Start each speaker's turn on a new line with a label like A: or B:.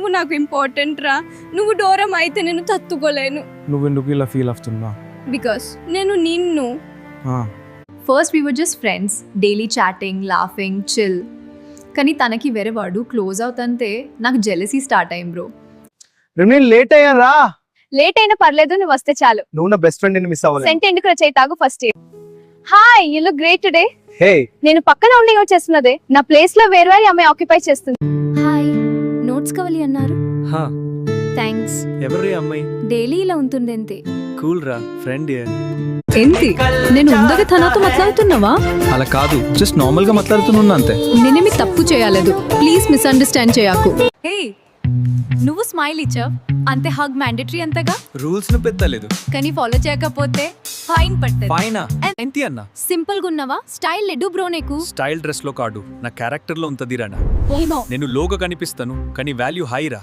A: నువ్వు నాకు ఇంపార్టెంట్ రా. నువ్వు దూరం అయితే నేను తట్టుకోలేను.
B: నువ్వెందుకు ఇలా ఫీల్ అవుతున్నా?
A: బికాస్ నేను నిన్ను.
C: First we were just friends, daily chatting, laughing, chill. కానీ తనకి వేరే వాడు క్లోజ్ అవుతంతే నాకు జెలసీ స్టార్ట్ అయ్యింది బ్రో.
B: నేను లేట్ అయ్యారా?
D: లేట్ అయినా పర్లేదు, నువ్వు వస్తే చాలు.
B: నువ్వు నా బెస్ట్ ఫ్రెండ్ మిస్ అవ్వలేదు.
D: సెంట్ ఎందుకు రచయి తాగు first. Hi, you look great today.
B: Hey,
D: నేను పక్కన ఉండి చేస్తున్నదే నా ప్లేస్ లో వేరే అమ్మాయి ఆక్యుపై చేస్తుంది.
A: హాయ్, నోట్స్ కావాలి అన్నారు.
E: హా,
A: థ్యాంక్స్.
E: ఎవరి అమ్మాయి?
A: డైలీ ఇలా ఉంటుంది అంతే.
E: కూల్ రా ఫ్రెండ్.
C: ఏంటి నేను ఉందగా తనతో మాట్లాడుతున్నావా?
E: అలా కాదు, జస్ట్ నార్మల్ గా మాట్లాడుతున్నా అంతే.
C: నేనేమి తప్పు చేయలేదు, ప్లీజ్ మిస్అండర్స్టాండ్ చేయకు. హే, నువ్వు స్మైల్ ఇచ్చావు అంతే, హగ్ మ్యాండేటరీ అంతగా.
E: రూల్స్ ను పెట్టలేదు
C: కానీ ఫాలో చేయకపోతే ఫైన్ పడుతుంది.
E: ఫైనా ఎంతి అన్న?
C: సింపుల్ గా ఉన్నావా? స్టైల్ లెడు బ్రో నీకు.
E: స్టైల్ డ్రెస్ లో కాదు, నా క్యారెక్టర్ లో ఉంటది రా.
C: ఏమో
E: నేను లోగా కనిపిస్తాను కానీ వాల్యూ హై రా.